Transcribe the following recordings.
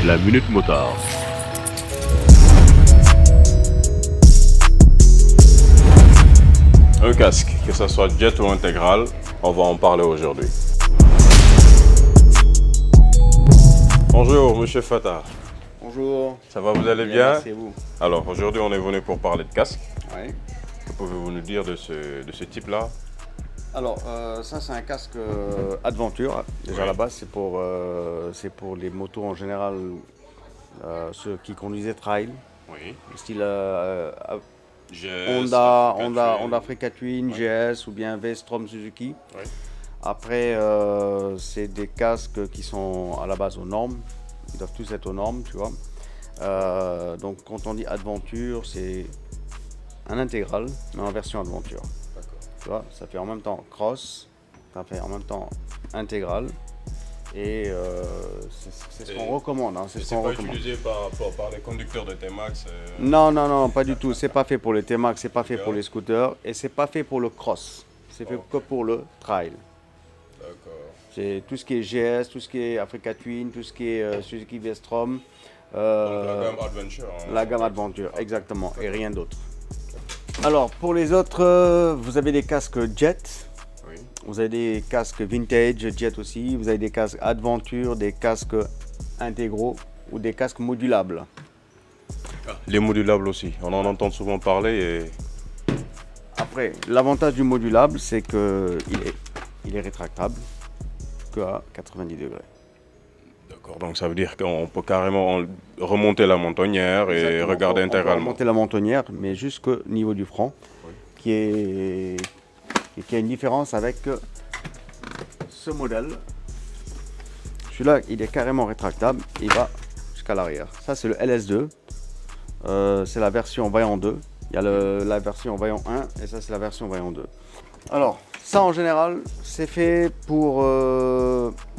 La Minute Motard. Un casque, que ce soit jet ou intégral, on va en parler aujourd'hui. Bonjour, monsieur Fatah. Bonjour. Ça va, vous allez bien? Merci à vous. Alors, aujourd'hui, on est venu pour parler de casque. Oui. Que pouvez-vous nous dire de ce type-là? Alors, ça, c'est un casque Adventure. Déjà, à la base, c'est pour les motos en général, ceux qui conduisaient trail, Oui. style GS, Honda Africa Twin, GS ou bien V-Strom Suzuki. Oui. Après, c'est des casques qui sont à la base aux normes. Ils doivent tous être aux normes, tu vois. Donc, quand on dit Adventure, c'est un intégral, mais en version Adventure. Tu vois, ça fait en même temps cross, ça fait en même temps intégral, et c'est ce qu'on recommande. Hein, c'est pas utilisé par les conducteurs de T-Max? Non, pas du tout. C'est pas fait pour les T-Max, c'est pas fait pour les scooters, et c'est pas fait pour le cross. C'est fait que pour le trail. D'accord. C'est tout ce qui est GS, tout ce qui est Africa Twin, tout ce qui est Suzuki V-Strom. Donc la gamme Adventure. Hein, la gamme Adventure, exactement, et rien d'autre. Alors, pour les autres, vous avez des casques Jet, Oui. vous avez des casques Vintage Jet aussi, vous avez des casques Adventure, des casques intégraux ou des casques modulables. Les modulables aussi, on en entend souvent parler. Et... Après, l'avantage du modulable, c'est qu'il est rétractable qu'à 90 degrés. D'accord, donc ça veut dire qu'on peut carrément remonter la montonnière et Exactement. regarder On peut intégralement. remonter la montonnière, mais jusqu'au niveau du front, Oui. qui a une différence avec ce modèle. Celui-là, il est carrément rétractable, il va jusqu'à l'arrière. Ça, c'est le LS2, c'est la version Vaillant 2. Il y a la version Vaillant 1 et ça, c'est la version Vaillant 2. Alors, ça en général, c'est fait pour...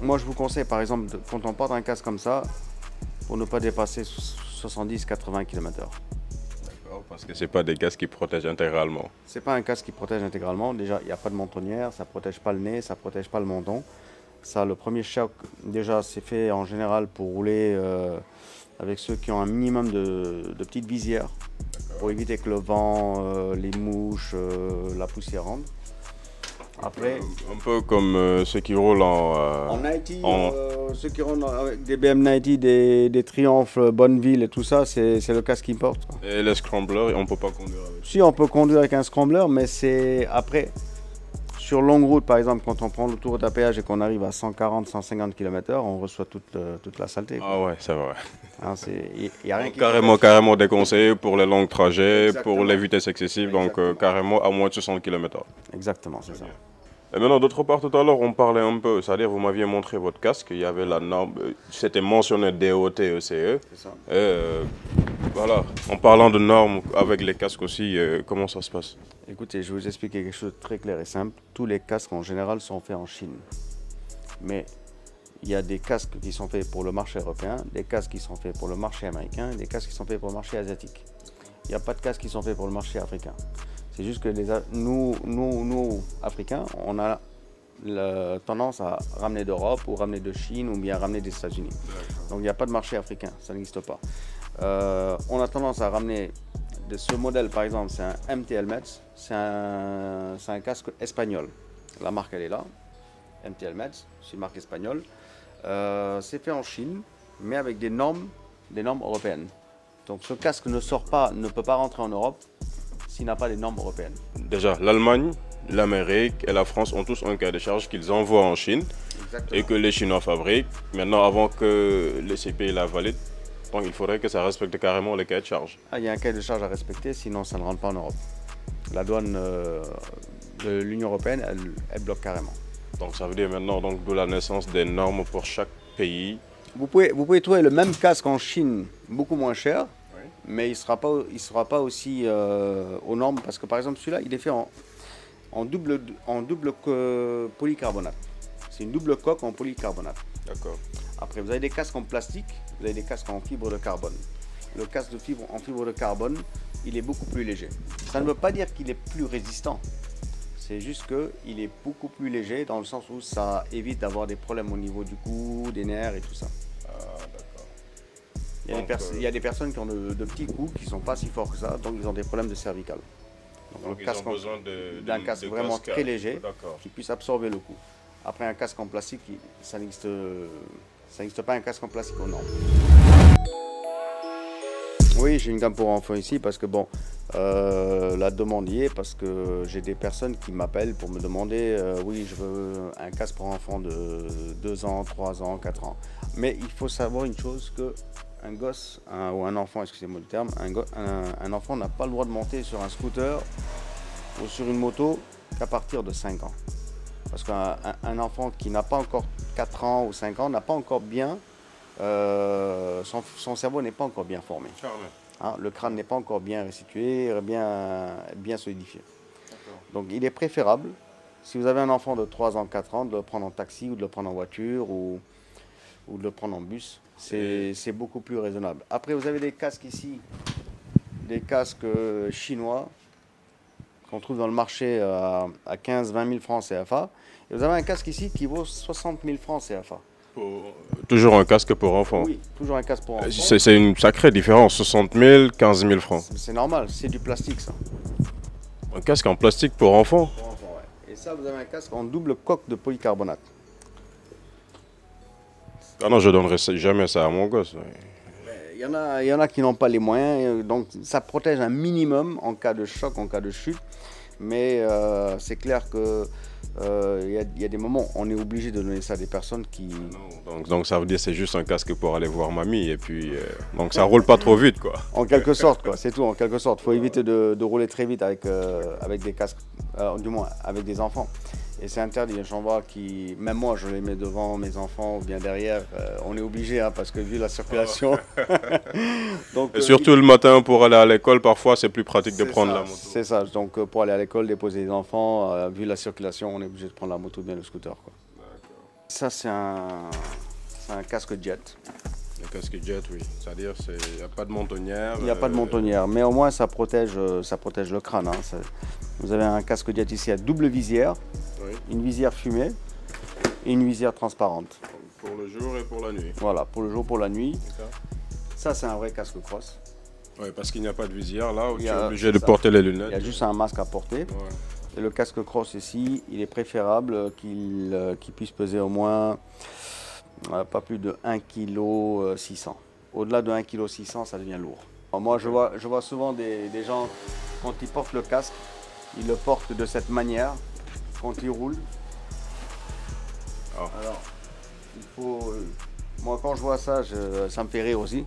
moi, je vous conseille, par exemple, quand on porte un casque comme ça, pour ne pas dépasser 70-80 km/h. D'accord, parce que ce n'est pas des casques qui protègent intégralement. C'est pas un casque qui protège intégralement. Déjà, il n'y a pas de mentonnière, ça protège pas le nez, ça protège pas le menton. Ça, le premier choc, déjà, c'est fait en général pour rouler avec ceux qui ont un minimum de petites visières, pour éviter que le vent, les mouches, la poussière rentrent. Après, Un peu comme ceux qui roulent en 90, ceux qui roulent avec des BM90, des Triumph, Bonneville et tout ça, c'est le casque qu'ils portent. Et les scramblers, on ne peut pas conduire avec. Si, on peut conduire avec un scrambler, mais c'est après, sur longue route, par exemple, quand on prend l'autoroute à péage et qu'on arrive à 140-150 km/h, on reçoit toute la saleté. Ah ouais, c'est vrai. Hein, y a rien qui Carrément déconseillé pour les longs trajets, Exactement. pour les vitesses excessives, donc carrément à moins de 60 km/h. Exactement, c'est ça. Et maintenant, d'autre part, tout à l'heure, on parlait un peu, c'est-à-dire vous m'aviez montré votre casque, il y avait la norme, c'était mentionné DOT, ECE. C'est ça. Et voilà, en parlant de normes avec les casques aussi, comment ça se passe? Écoutez, je vais vous expliquer quelque chose de très clair et simple. Tous les casques en général sont faits en Chine. Mais il y a des casques qui sont faits pour le marché européen, des casques qui sont faits pour le marché américain, des casques qui sont faits pour le marché asiatique. Il n'y a pas de casques qui sont faits pour le marché africain. C'est juste que nous, Africains, on a la tendance à ramener d'Europe ou ramener de Chine ou bien ramener des États-Unis. Donc il n'y a pas de marché africain, ça n'existe pas. On a tendance à ramener de ce modèle, par exemple, c'est un MT Helmets, c'est un casque espagnol. La marque, elle est là, MT Helmets, c'est une marque espagnole. C'est fait en Chine, mais avec des normes européennes. Donc ce casque ne peut pas rentrer en Europe s'il n'a pas les normes européennes. Déjà, l'Allemagne, l'Amérique et la France ont tous un cahier de charge qu'ils envoient en Chine. Exactement. Et que les Chinois fabriquent. Maintenant, avant que les CPI la valident, donc il faudrait que ça respecte carrément le cahier de charge. Il y a un cahier de charge à respecter, sinon ça ne rentre pas en Europe. La douane de l'Union européenne, elle bloque carrément. Donc ça veut dire maintenant donc, de la naissance des normes pour chaque pays. Vous pouvez trouver le même casque en Chine, beaucoup moins cher, mais il ne sera pas aussi aux normes, parce que par exemple celui-là, il est fait en double polycarbonate. C'est une double coque en polycarbonate. D'accord. Après, vous avez des casques en plastique, vous avez des casques en fibre de carbone. Le casque en fibre de carbone, il est beaucoup plus léger. Ça ne veut pas dire qu'il est plus résistant. C'est juste qu'il est beaucoup plus léger dans le sens où ça évite d'avoir des problèmes au niveau du cou, des nerfs et tout ça. Ah, d'accord. Il y a des personnes qui ont de petits coups qui ne sont pas si forts que ça, donc ils ont des problèmes de cervicales. Donc ils ont besoin d'un casque vraiment très léger d'accord, qui puisse absorber le coup. Après un casque en plastique, ça n'existe pas un casque en plastique aux normes. Oui, j'ai une gamme pour enfants ici parce que bon, la demande y est parce que j'ai des personnes qui m'appellent pour me demander oui, je veux un casque pour enfants de 2 ans, 3 ans, 4 ans. Mais il faut savoir une chose que un gosse, ou un enfant, excusez-moi le terme, un enfant n'a pas le droit de monter sur un scooter ou sur une moto qu'à partir de 5 ans. Parce qu'un enfant qui n'a pas encore 4 ans ou 5 ans n'a pas encore bien, son cerveau n'est pas encore bien formé. Hein, le crâne n'est pas encore bien restitué, bien solidifié. Donc il est préférable, si vous avez un enfant de 3 ans, 4 ans, de le prendre en taxi ou de le prendre en voiture ou de le prendre en bus. C'est beaucoup plus raisonnable. Après, vous avez des casques ici, des casques chinois qu'on trouve dans le marché à 15-20 000 francs CFA. Et vous avez un casque ici qui vaut 60 000 francs CFA. Toujours un casque pour enfants? Oui, toujours un casque pour enfants. C'est une sacrée différence, 60 000, 15 000 francs. C'est normal, c'est du plastique ça. Un casque en plastique pour enfants? Pour enfants, ouais. Et ça, vous avez un casque en double coque de polycarbonate. Ah non, je donnerai jamais ça à mon gosse. Il y en a qui n'ont pas les moyens, donc ça protège un minimum en cas de choc, en cas de chute. Mais c'est clair que il y a des moments où on est obligé de donner ça à des personnes qui... Donc ça veut dire que c'est juste un casque pour aller voir mamie et puis donc ça roule pas trop vite quoi. En quelque sorte quoi, c'est tout en quelque sorte. Il faut éviter de rouler très vite avec des casques, du moins avec des enfants. Et c'est interdit, j'en vois qui, même moi je les mets devant mes enfants ou bien derrière, on est obligé hein, parce que vu la circulation. Donc, et surtout le matin pour aller à l'école, parfois c'est plus pratique de prendre la moto. C'est ça, donc pour aller à l'école, déposer les enfants, vu la circulation, on est obligé de prendre la moto ou bien le scooter. Quoi. Ça c'est un casque jet. Un casque jet, oui, c'est-à-dire il n'y a pas de mentonnière. Il n'y a pas de mentonnière, mais au moins ça protège le crâne. Hein. Vous avez un casque jet ici à double visière. Oui. Une visière fumée et une visière transparente. Pour le jour et pour la nuit. Voilà, pour le jour, pour la nuit. Ça, c'est un vrai casque cross. Oui, parce qu'il n'y a pas de visière là où tu es obligé de porter les lunettes. Il y a juste un masque à porter. Ouais. Et le casque cross ici, il est préférable qu'il puisse peser au moins pas plus de 1,6 kg. Au-delà de 1,6 kg, ça devient lourd. Alors moi, je vois souvent des gens, quand ils portent le casque, ils le portent de cette manière. Quand il roule, alors il faut. Moi, quand je vois ça, ça me fait rire aussi.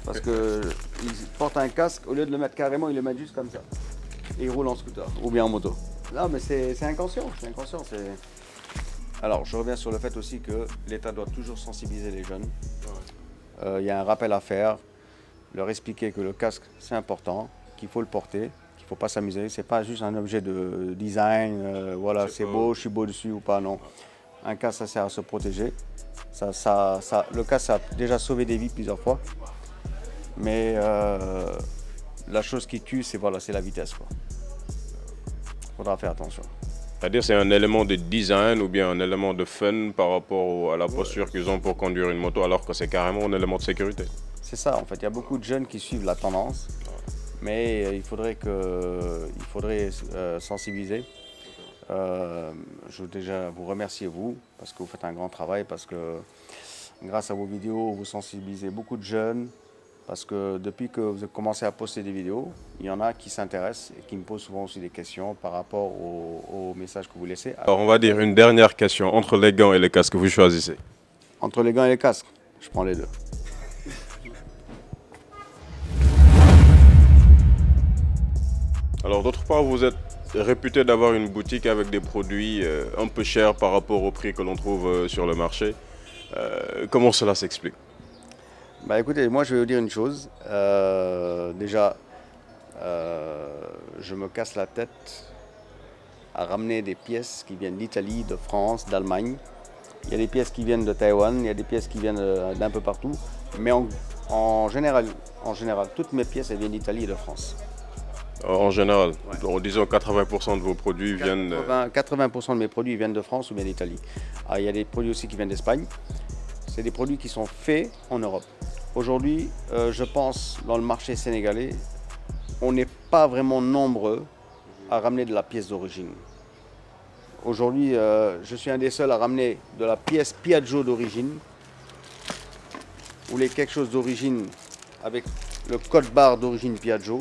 Parce qu'ils portent un casque, au lieu de le mettre carrément, ils le mettent juste comme ça. Et ils roulent en scooter ou bien en moto. Non, mais c'est inconscient. Alors, je reviens sur le fait aussi que l'État doit toujours sensibiliser les jeunes. Il y a un rappel à faire, leur expliquer que le casque, c'est important, qu'il faut le porter. Il ne faut pas s'amuser, ce n'est pas juste un objet de design, voilà, c'est beau, je suis beau dessus ou pas, non. Un casque, ça sert à se protéger. Le casque, ça a déjà sauvé des vies plusieurs fois. Mais la chose qui tue, c'est la vitesse. Il faudra faire attention. C'est-à-dire c'est un élément de design ou bien un élément de fun par rapport à la posture qu'ils ont pour conduire une moto, alors que c'est carrément un élément de sécurité. C'est ça, en fait, il y a beaucoup de jeunes qui suivent la tendance. Mais il faudrait sensibiliser. Je veux déjà vous remercier, vous, parce que vous faites un grand travail, parce que grâce à vos vidéos, vous sensibilisez beaucoup de jeunes, parce que depuis que vous avez commencé à poster des vidéos, il y en a qui s'intéressent et qui me posent souvent aussi des questions par rapport aux messages que vous laissez. Alors on va dire une dernière question, entre les gants et les casques, vous choisissez? Entre les gants et les casques, je prends les deux. Alors d'autre part, vous êtes réputé d'avoir une boutique avec des produits un peu chers par rapport au prix que l'on trouve sur le marché. Comment cela s'explique? Écoutez, moi je vais vous dire une chose. Déjà, je me casse la tête à ramener des pièces qui viennent d'Italie, de France, d'Allemagne. Il y a des pièces qui viennent de Taïwan, il y a des pièces qui viennent d'un peu partout. Mais en général, toutes mes pièces elles viennent d'Italie et de France. En général, ouais. Disons 80% de vos produits viennent... 80% de mes produits viennent de France ou bien d'Italie. Il y a des produits aussi qui viennent d'Espagne. C'est des produits qui sont faits en Europe. Aujourd'hui, je pense, dans le marché sénégalais, on n'est pas vraiment nombreux à ramener de la pièce d'origine. Aujourd'hui, je suis un des seuls à ramener de la pièce Piaggio d'origine. Vous voulez quelque chose d'origine avec le code barre d'origine Piaggio.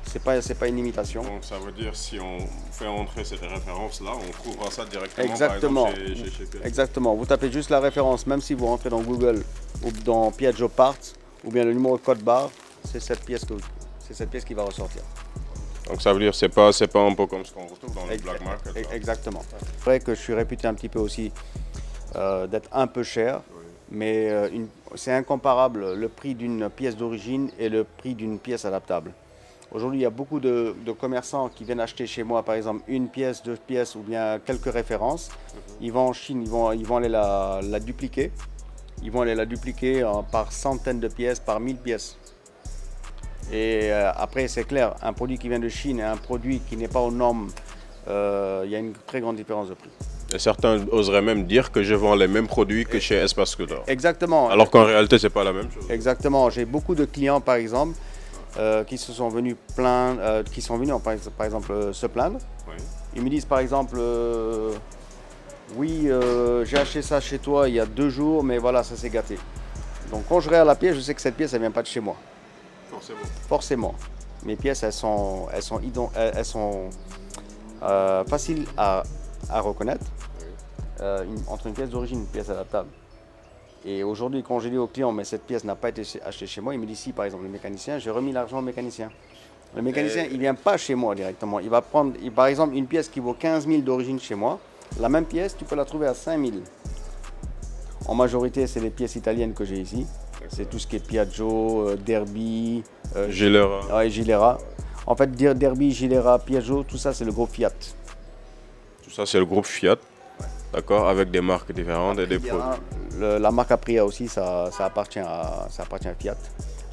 C'est pas une imitation. Donc ça veut dire si on fait entrer cette référence-là, on trouvera ça directement Exactement. par exemple, chez Piaggio. Exactement. Vous tapez juste la référence, même si vous rentrez dans Google ou dans Piaggio Parts, ou bien le numéro de code barre, c'est cette pièce qui va ressortir. Donc ça veut dire c'est pas un peu comme ce qu'on retrouve dans le black market. Exactement. C'est vrai que je suis réputé un petit peu aussi d'être un peu cher, mais c'est incomparable le prix d'une pièce d'origine et le prix d'une pièce adaptable. Aujourd'hui, il y a beaucoup de commerçants qui viennent acheter chez moi, par exemple, une pièce, deux pièces ou bien quelques références. Ils vont en Chine, ils vont aller la dupliquer. Ils vont aller la dupliquer par centaines de pièces, par 1000 pièces. Et après, c'est clair, un produit qui vient de Chine et un produit qui n'est pas aux normes, il y a une très grande différence de prix. Et certains oseraient même dire que je vends les mêmes produits que chez Espace Scooter. Exactement. Alors qu'en réalité, c'est pas la même chose. Exactement. J'ai beaucoup de clients, par exemple, qui sont venus par exemple, se plaindre. Oui. Ils me disent, par exemple, oui, j'ai acheté ça chez toi il y a 2 jours, mais voilà, ça s'est gâté. Donc quand je regarde la pièce, je sais que cette pièce, elle ne vient pas de chez moi. Forcément. Forcément. Mes pièces, elles sont faciles à reconnaître entre une pièce d'origine et une pièce adaptable. Et aujourd'hui, quand j'ai dit au client, mais cette pièce n'a pas été achetée chez moi, il me dit si, par exemple, le mécanicien, j'ai remis l'argent au mécanicien. Le mécanicien, il ne vient pas chez moi directement. Il va prendre, par exemple, une pièce qui vaut 15 000 d'origine chez moi. La même pièce, tu peux la trouver à 5 000. En majorité, c'est les pièces italiennes que j'ai ici. C'est tout ce qui est Piaggio, Derby, Gilera. Ouais, Gilera. En fait, Derby, Gilera, Piaggio, tout ça, c'est le groupe Fiat. Tout ça, c'est le groupe Fiat. D'accord, avec des marques différentes et des produits. La marque Aprilia aussi, ça appartient à Fiat.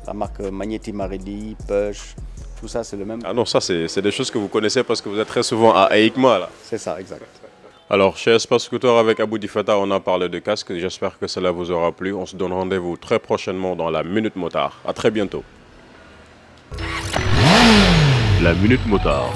La marque Magneti Marelli, Push, tout ça, c'est le même. Ah non, ça, c'est des choses que vous connaissez parce que vous êtes très souvent à EICMA, là. C'est ça, exact. Alors, chez Espace Scooter avec Aboudi Fata, on a parlé de casque. J'espère que cela vous aura plu. On se donne rendez-vous très prochainement dans la Minute Motard. À très bientôt. La Minute Motard.